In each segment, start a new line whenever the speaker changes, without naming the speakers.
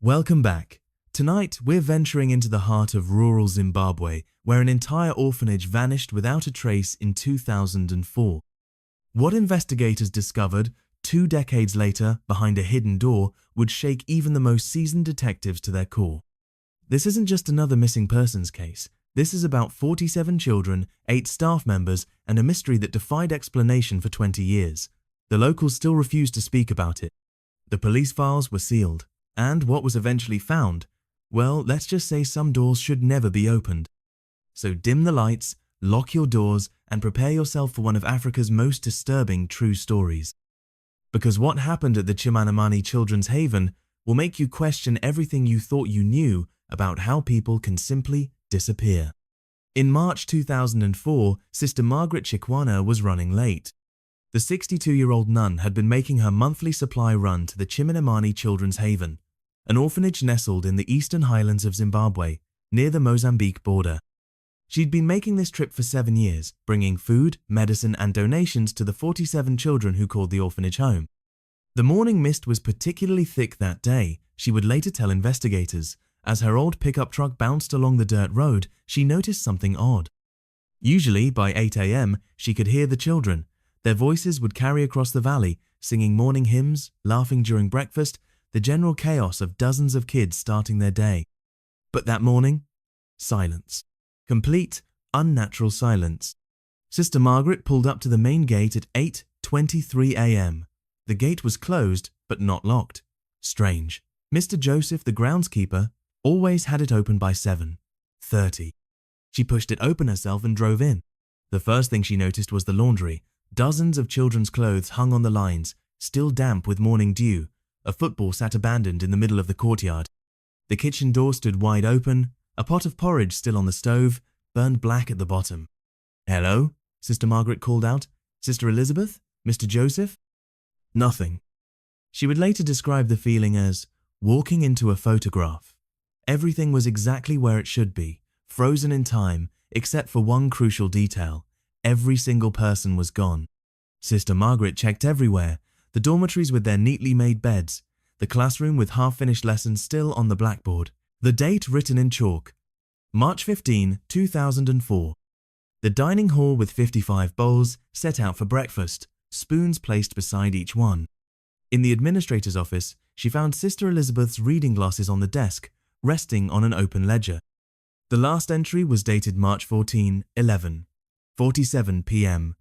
Welcome back. Tonight, we're venturing into the heart of rural Zimbabwe, where an entire orphanage vanished without a trace in 2004. What investigators discovered 2 decades later behind a hidden door would shake even the most seasoned detectives to their core. This isn't just another missing persons case. This is about 47 children, 8 staff members, and a mystery that defied explanation for 20 years. The locals still refused to speak about it. The police files were sealed. And what was eventually found? Well, let's just say some doors should never be opened. So dim the lights, lock your doors, and prepare yourself for one of Africa's most disturbing true stories. Because what happened at the Chimanimani Children's Haven will make you question everything you thought you knew about how people can simply disappear. In March 2004, Sister Margaret Chikwana was running late. The 62-year-old nun had been making her monthly supply run to the Chimanimani Children's Haven, an orphanage nestled in the eastern highlands of Zimbabwe, near the Mozambique border. She'd been making this trip for 7 years, bringing food, medicine, and donations to the 47 children who called the orphanage home. The morning mist was particularly thick that day, she would later tell investigators. As her old pickup truck bounced along the dirt road, she noticed something odd. Usually, by 8 a.m., she could hear the children. Their voices would carry across the valley, singing morning hymns, laughing during breakfast, the general chaos of dozens of kids starting their day. But that morning, silence. Complete, unnatural silence. Sister Margaret pulled up to the main gate at 8:23 a.m. The gate was closed, but not locked. Strange. Mr. Joseph, the groundskeeper, always had it open by 7:30. She pushed it open herself and drove in. The first thing she noticed was the laundry. Dozens of children's clothes hung on the lines, still damp with morning dew. A football sat abandoned in the middle of the courtyard. The kitchen door stood wide open, a pot of porridge still on the stove, burned black at the bottom. "Hello?" Sister Margaret called out. "Sister Elizabeth? Mr. Joseph?" Nothing. She would later describe the feeling as walking into a photograph. Everything was exactly where it should be, frozen in time, except for one crucial detail. Every single person was gone. Sister Margaret checked everywhere, the dormitories with their neatly made beds, the classroom with half-finished lessons still on the blackboard, the date written in chalk, March 15, 2004. The dining hall with 55 bowls set out for breakfast, spoons placed beside each one. In the administrator's office, she found Sister Elizabeth's reading glasses on the desk, resting on an open ledger. The last entry was dated March 14, 11:47 p.m.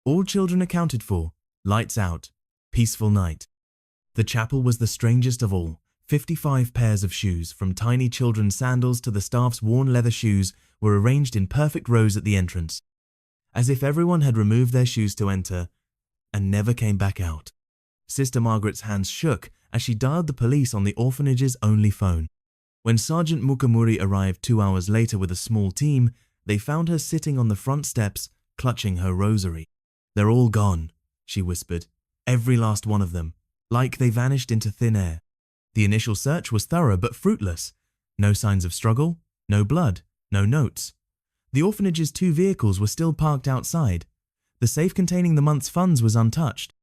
All children accounted for, lights out, peaceful night. The chapel was the strangest of all. 55 pairs of shoes, from tiny children's sandals to the staff's worn leather shoes, were arranged in perfect rows at the entrance, as if everyone had removed their shoes to enter and never came back out. Sister Margaret's hands shook as she dialed the police on the orphanage's only phone. When Sergeant Mukamuri arrived 2 hours later with a small team, they found her sitting on the front steps, clutching her rosary. "They're all gone," she whispered. "Every last one of them, like they vanished into thin air." The initial search was thorough but fruitless. No signs of struggle, no blood, no notes. The orphanage's 2 vehicles were still parked outside. The safe containing the month's funds was untouched.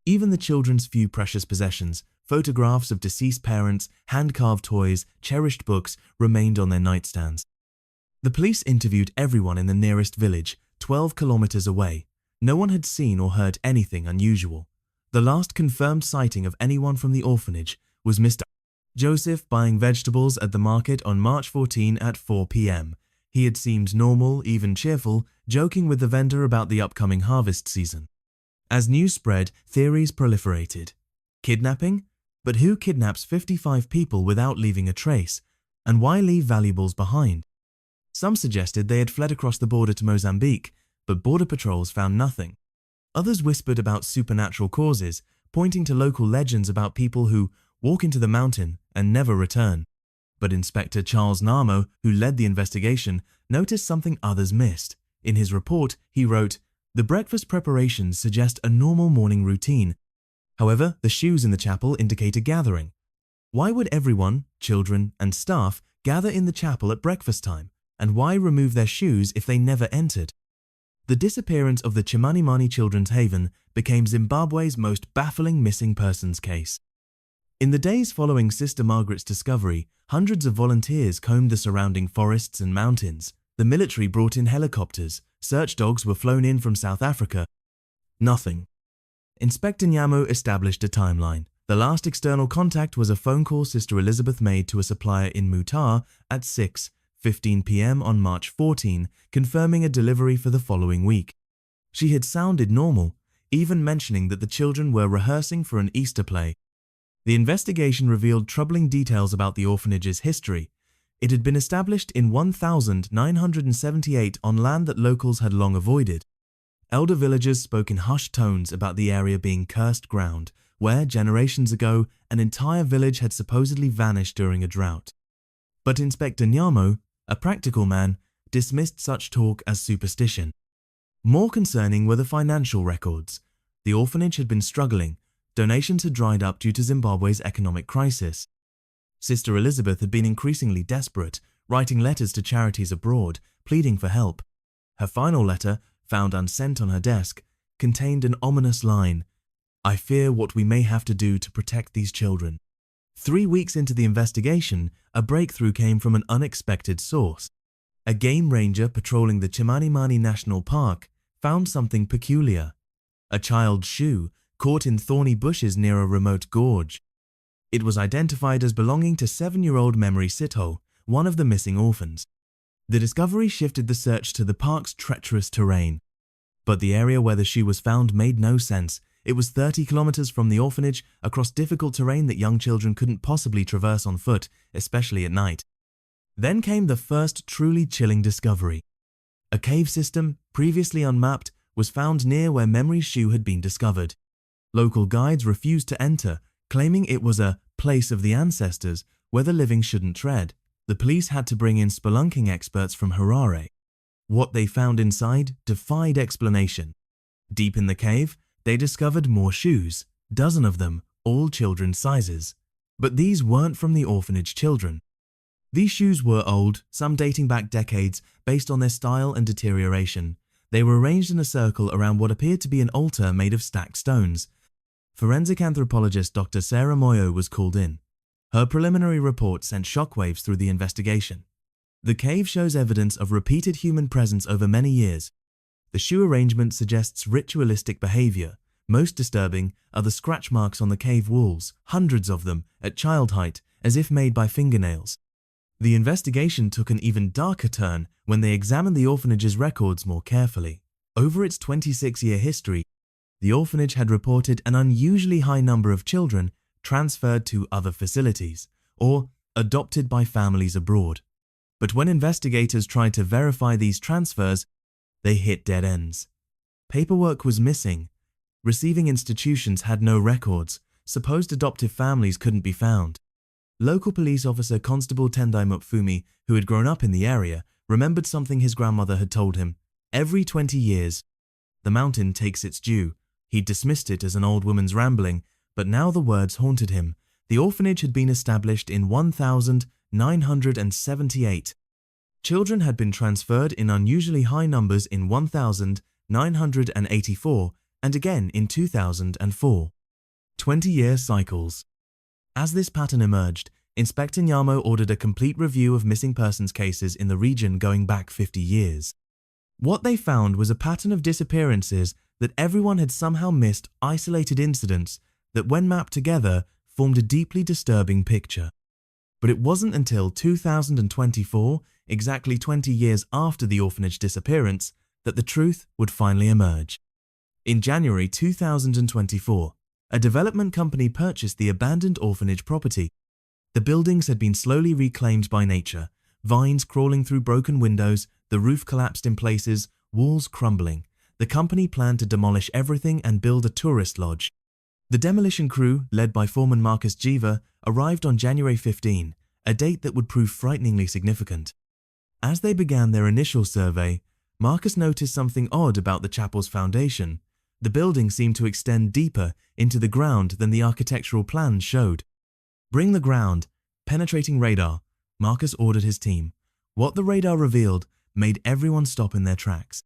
Even the children's few precious possessions, photographs of deceased parents, hand-carved toys, cherished books, remained on their nightstands. The police interviewed everyone in the nearest village, 12 kilometers away. No one had seen or heard anything unusual. The last confirmed sighting of anyone from the orphanage was Mr. Joseph buying vegetables at the market on March 14 at 4 p.m. He had seemed normal, even cheerful, joking with the vendor about the upcoming harvest season. As news spread, theories proliferated. Kidnapping? But who kidnaps 55 people without leaving a trace? And why leave valuables behind? Some suggested they had fled across the border to Mozambique, but border patrols found nothing. Others whispered about supernatural causes, pointing to local legends about people who walk into the mountain and never return. But Inspector Charles Namo, who led the investigation, noticed something others missed. In his report, he wrote, "The breakfast preparations suggest a normal morning routine. However, the shoes in the chapel indicate a gathering. Why would everyone, children and staff, gather in the chapel at breakfast time? And why remove their shoes if they never entered?" The disappearance of the Chimanimani Children's Haven became Zimbabwe's most baffling missing persons case. In the days following Sister Margaret's discovery, hundreds of volunteers combed the surrounding forests and mountains. The military brought in helicopters. Search dogs were flown in from South Africa. Nothing. Inspector Nyamo established a timeline. The last external contact was a phone call Sister Elizabeth made to a supplier in Mutare at 6:15 p.m. on March 14, confirming a delivery for the following week. She had sounded normal, even mentioning that the children were rehearsing for an Easter play. The investigation revealed troubling details about the orphanage's history. It had been established in 1978 on land that locals had long avoided. Elder villagers spoke in hushed tones about the area being cursed ground, where, generations ago, an entire village had supposedly vanished during a drought. But Inspector Nyamo, a practical man, dismissed such talk as superstition. More concerning were the financial records. The orphanage had been struggling. Donations had dried up due to Zimbabwe's economic crisis. Sister Elizabeth had been increasingly desperate, writing letters to charities abroad, pleading for help. Her final letter, found unsent on her desk, contained an ominous line, "I fear what we may have to do to protect these children." 3 weeks into the investigation, a breakthrough came from an unexpected source. A game ranger patrolling the Chimanimani National Park found something peculiar: a child's shoe caught in thorny bushes near a remote gorge. It was identified as belonging to 7-year-old Memory Sitho, one of the missing orphans. The discovery shifted the search to the park's treacherous terrain. But the area where the shoe was found made no sense. It was 30 kilometers from the orphanage, across difficult terrain that young children couldn't possibly traverse on foot, especially at night. Then came the first truly chilling discovery. A cave system, previously unmapped, was found near where Memory's shoe had been discovered. Local guides refused to enter, claiming it was a place of the ancestors where the living shouldn't tread. The police had to bring in spelunking experts from Harare. What they found inside defied explanation. Deep in the cave, they discovered more shoes, a dozen of them, all children's sizes. But these weren't from the orphanage children. These shoes were old, some dating back decades, based on their style and deterioration. They were arranged in a circle around what appeared to be an altar made of stacked stones. Forensic anthropologist Dr. Sarah Moyo was called in. Her preliminary report sent shockwaves through the investigation. The cave shows evidence of repeated human presence over many years. The shoe arrangement suggests ritualistic behavior. Most disturbing are the scratch marks on the cave walls, hundreds of them, at child height, as if made by fingernails. The investigation took an even darker turn when they examined the orphanage's records more carefully. Over its 26-year history, the orphanage had reported an unusually high number of children transferred to other facilities or adopted by families abroad. But when investigators tried to verify these transfers, they hit dead ends. Paperwork was missing. Receiving institutions had no records. Supposed adoptive families couldn't be found. Local police officer Constable Tendai Mupfumi, who had grown up in the area, remembered something his grandmother had told him. Every 20 years, the mountain takes its due. He'd dismissed it as an old woman's rambling, but now the words haunted him. The orphanage had been established in 1978. Children had been transferred in unusually high numbers in 1984 and again in 2004. 20-year cycles. As this pattern emerged, Inspector Nyamo ordered a complete review of missing persons cases in the region going back 50 years. What they found was a pattern of disappearances that everyone had somehow missed, isolated incidents that, when mapped together, formed a deeply disturbing picture. But it wasn't until 2024, exactly 20 years after the orphanage disappearance, that the truth would finally emerge. In January 2024, a development company purchased the abandoned orphanage property. The buildings had been slowly reclaimed by nature, vines crawling through broken windows, the roof collapsed in places, walls crumbling. The company planned to demolish everything and build a tourist lodge. The demolition crew, led by foreman Marcus Jiva, arrived on January 15, a date that would prove frighteningly significant. As they began their initial survey, Marcus noticed something odd about the chapel's foundation. The building seemed to extend deeper into the ground than the architectural plans showed. "Bring the ground, penetrating radar," Marcus ordered his team. What the radar revealed made everyone stop in their tracks.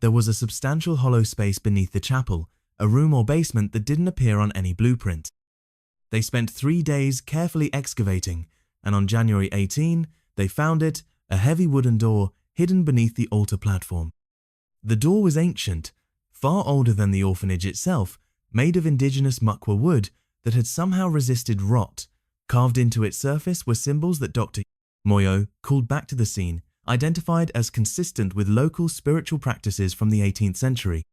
There was a substantial hollow space beneath the chapel, a room or basement that didn't appear on any blueprint. They spent 3 days carefully excavating, and on January 18, they found it, a heavy wooden door hidden beneath the altar platform. The door was ancient, far older than the orphanage itself, made of indigenous Mukwa wood that had somehow resisted rot. Carved into its surface were symbols that Dr. Moyo, called back to the scene, identified as consistent with local spiritual practices from the 18th century.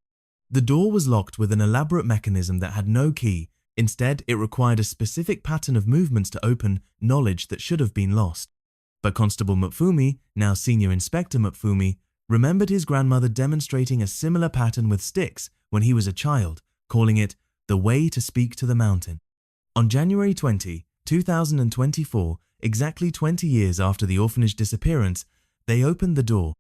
The door was locked with an elaborate mechanism that had no key. Instead, it required a specific pattern of movements to open knowledge that should have been lost. But Constable Mupfumi, now Senior Inspector Mupfumi, remembered his grandmother demonstrating a similar pattern with sticks when he was a child, calling it the way to speak to the mountain. On January 20, 2024, exactly 20 years after the orphanage disappearance, they opened the door.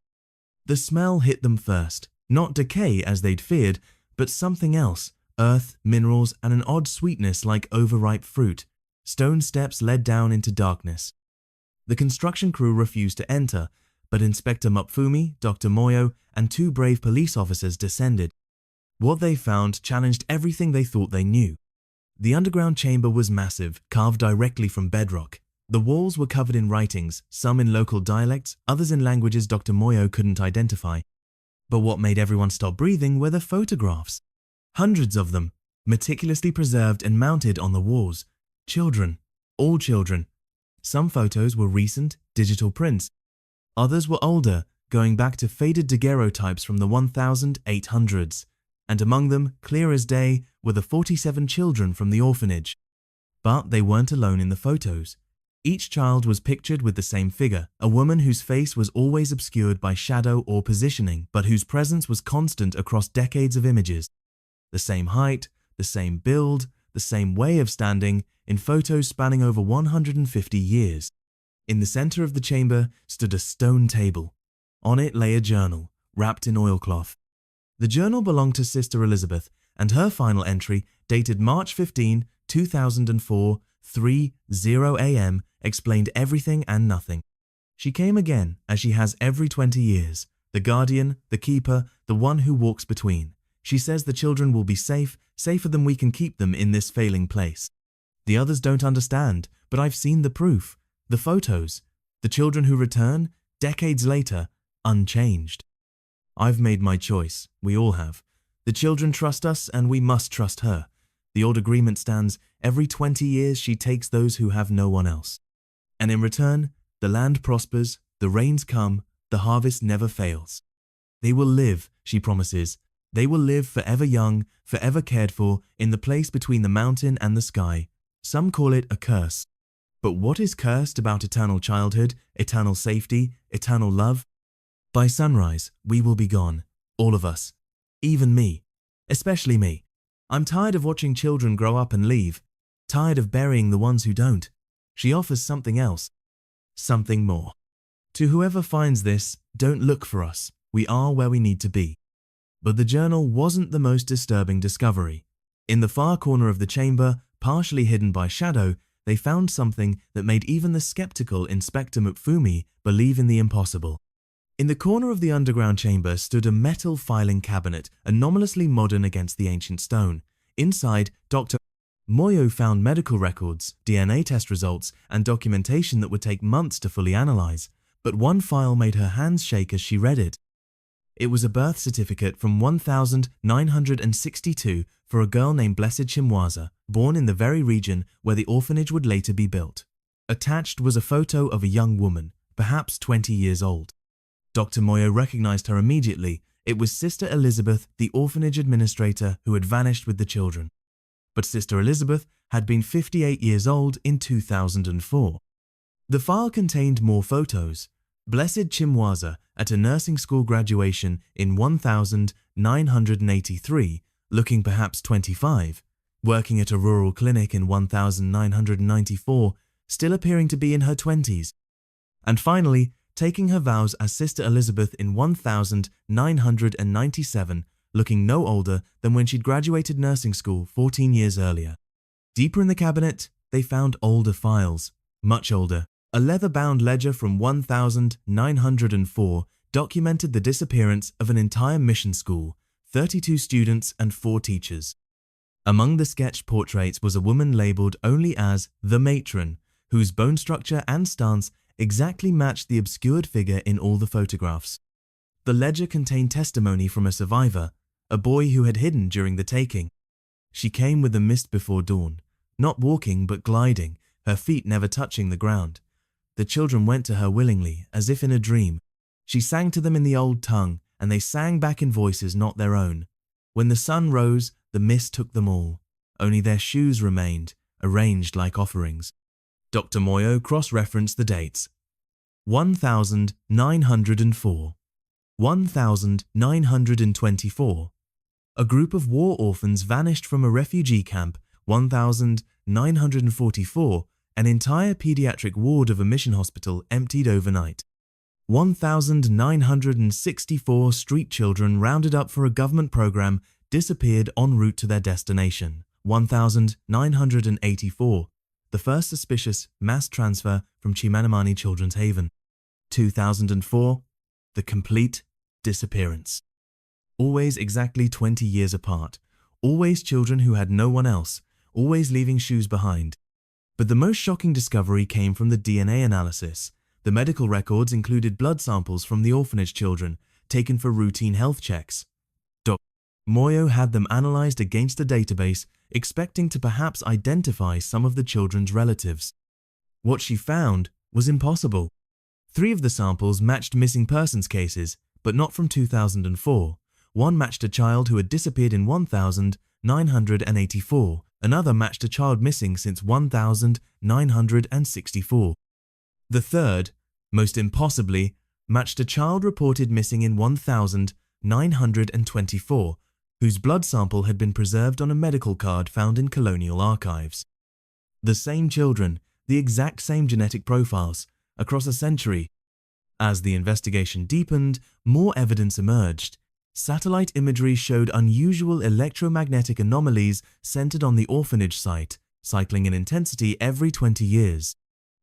The smell hit them first, not decay as they'd feared, but something else, earth, minerals, and an odd sweetness like overripe fruit. Stone steps led down into darkness. The construction crew refused to enter, but Inspector Mupfumi, Dr. Moyo, and 2 brave police officers descended. What they found challenged everything they thought they knew. The underground chamber was massive, carved directly from bedrock. The walls were covered in writings, some in local dialects, others in languages Dr. Moyo couldn't identify. But what made everyone stop breathing were the photographs. Hundreds of them, meticulously preserved and mounted on the walls. Children, all children. Some photos were recent, digital prints. Others were older, going back to faded daguerreotypes from the 1800s. And among them, clear as day, were the 47 children from the orphanage. But they weren't alone in the photos. Each child was pictured with the same figure, a woman whose face was always obscured by shadow or positioning, but whose presence was constant across decades of images. The same height, the same build, the same way of standing, in photos spanning over 150 years. In the center of the chamber stood a stone table. On it lay a journal, wrapped in oilcloth. The journal belonged to Sister Elizabeth, and her final entry, dated March 15, 2004, 3:0 a.m., explained everything and nothing. She came again, as she has every 20 years, the guardian, the keeper, the one who walks between. She says the children will be safe, safer than we can keep them in this failing place. The others don't understand, but I've seen the proof, the photos, the children who return, decades later, unchanged. I've made my choice, we all have. The children trust us and we must trust her. The old agreement stands, every 20 years she takes those who have no one else. And in return, the land prospers, the rains come, the harvest never fails. They will live, she promises. They will live forever young, forever cared for, in the place between the mountain and the sky. Some call it a curse. But what is cursed about eternal childhood, eternal safety, eternal love? By sunrise, we will be gone, all of us. Even me. Especially me. I'm tired of watching children grow up and leave. Tired of burying the ones who don't. She offers something else. Something more. To whoever finds this, don't look for us. We are where we need to be. But the journal wasn't the most disturbing discovery. In the far corner of the chamber, partially hidden by shadow, they found something that made even the skeptical Inspector Mupfumi believe in the impossible. In the corner of the underground chamber stood a metal filing cabinet, anomalously modern against the ancient stone. Inside, Dr. Moyo found medical records, DNA test results, and documentation that would take months to fully analyze. But one file made her hands shake as she read it. It was a birth certificate from 1962 for a girl named Blessed Chimwaza, born in the very region where the orphanage would later be built. Attached was a photo of a young woman, perhaps 20 years old. Dr. Moyo recognized her immediately. It was Sister Elizabeth, the orphanage administrator who had vanished with the children. But Sister Elizabeth had been 58 years old in 2004. The file contained more photos. Blessed Chimwaza at a nursing school graduation in 1983, looking perhaps 25, working at a rural clinic in 1994, still appearing to be in her 20s, and finally taking her vows as Sister Elizabeth in 1997, looking no older than when she'd graduated nursing school 14 years earlier. Deeper in the cabinet, they found older files, much older. A leather-bound ledger from 1904 documented the disappearance of an entire mission school, 32 students and 4 teachers. Among the sketched portraits was a woman labeled only as the matron, whose bone structure and stance exactly matched the obscured figure in all the photographs. The ledger contained testimony from a survivor, a boy who had hidden during the taking. She came with the mist before dawn, not walking but gliding, her feet never touching the ground. The children went to her willingly, as if in a dream. She sang to them in the old tongue, and they sang back in voices not their own. When the sun rose, the mist took them all. Only their shoes remained, arranged like offerings. Dr. Moyo cross-referenced the dates. 1904, 1924. A group of war orphans vanished from a refugee camp. 1944. An entire pediatric ward of a mission hospital emptied overnight. 1964 street children rounded up for a government program disappeared en route to their destination. 1984. The first suspicious mass transfer from Chimanimani Children's Haven. 2004. The complete disappearance. Always exactly 20 years apart. Always children who had no one else. Always leaving shoes behind. But the most shocking discovery came from the DNA analysis. The medical records included blood samples from the orphanage children, taken for routine health checks. Dr. Moyo had them analyzed against a database, expecting to perhaps identify some of the children's relatives. What she found was impossible. 3 of the samples matched missing persons cases, but not from 2004. One matched a child who had disappeared in 1984. Another matched a child missing since 1964. The third, most impossibly, matched a child reported missing in 1924, whose blood sample had been preserved on a medical card found in colonial archives. The same children, the exact same genetic profiles, across a century. As the investigation deepened, more evidence emerged. Satellite imagery showed unusual electromagnetic anomalies centered on the orphanage site, cycling in intensity every 20 years.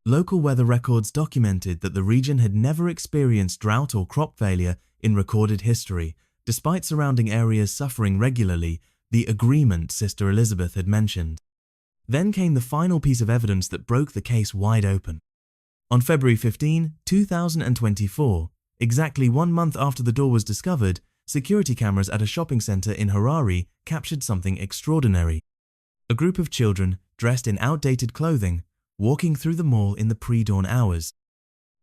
Local weather records documented that the region had never experienced drought or crop failure in recorded history, despite surrounding areas suffering regularly, the agreement Sister Elizabeth had mentioned. Then came the final piece of evidence that broke the case wide open. On February 15, 2024, exactly 1 month after the door was discovered, security cameras at a shopping center in Harare captured something extraordinary. A group of children, dressed in outdated clothing, walking through the mall in the pre-dawn hours.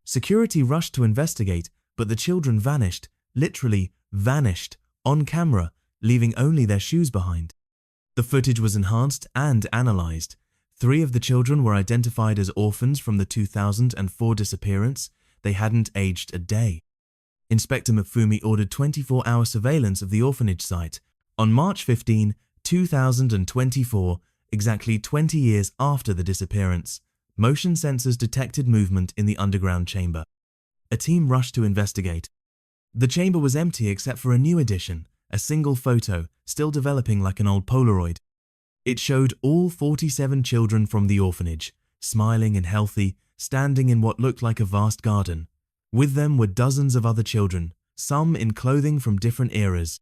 Security rushed to investigate, but the children vanished, literally vanished, on camera, leaving only their shoes behind. The footage was enhanced and analyzed. 3 of the children were identified as orphans from the 2004 disappearance. They hadn't aged a day. Inspector Mafumi ordered 24-hour surveillance of the orphanage site. On March 15, 2024, exactly 20 years after the disappearance, motion sensors detected movement in the underground chamber. A team rushed to investigate. The chamber was empty except for a new addition, a single photo, still developing like an old Polaroid. It showed all 47 children from the orphanage, smiling and healthy, standing in what looked like a vast garden. With them were dozens of other children, some in clothing from different eras.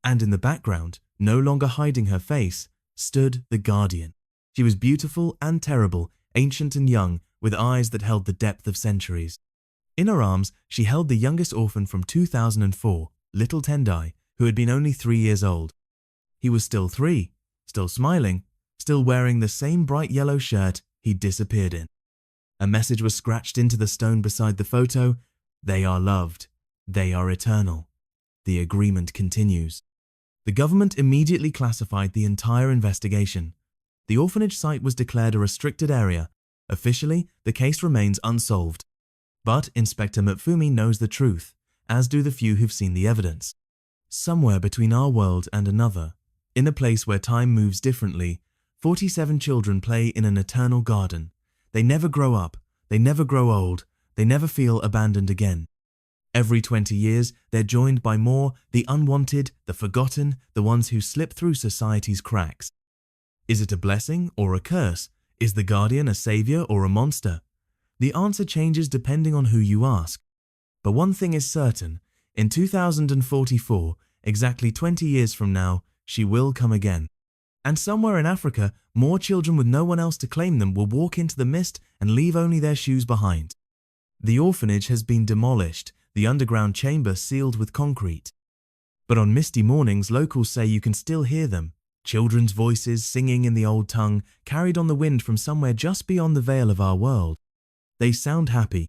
And in the background, no longer hiding her face, stood the guardian. She was beautiful and terrible, ancient and young, with eyes that held the depth of centuries. In her arms, she held the youngest orphan from 2004, little Tendai, who had been only 3 years old. He was still 3, still smiling, still wearing the same bright yellow shirt he'd disappeared in. A message was scratched into the stone beside the photo: "They are loved. They are eternal." The agreement continues. The government immediately classified the entire investigation. The orphanage site was declared a restricted area. Officially, the case remains unsolved. But Inspector Mafumi knows the truth, as do the few who've seen the evidence. Somewhere between our world and another, in a place where time moves differently, 47 children play in an eternal garden. They never grow up, they never grow old, they never feel abandoned again. Every 20 years, they're joined by more, the unwanted, the forgotten, the ones who slip through society's cracks. Is it a blessing or a curse? Is the guardian a savior or a monster? The answer changes depending on who you ask. But one thing is certain, in 2044, exactly 20 years from now, she will come again. And somewhere in Africa, more children with no one else to claim them will walk into the mist and leave only their shoes behind. The orphanage has been demolished, the underground chamber sealed with concrete. But on misty mornings, locals say you can still hear them. Children's voices singing in the old tongue, carried on the wind from somewhere just beyond the veil of our world. They sound happy,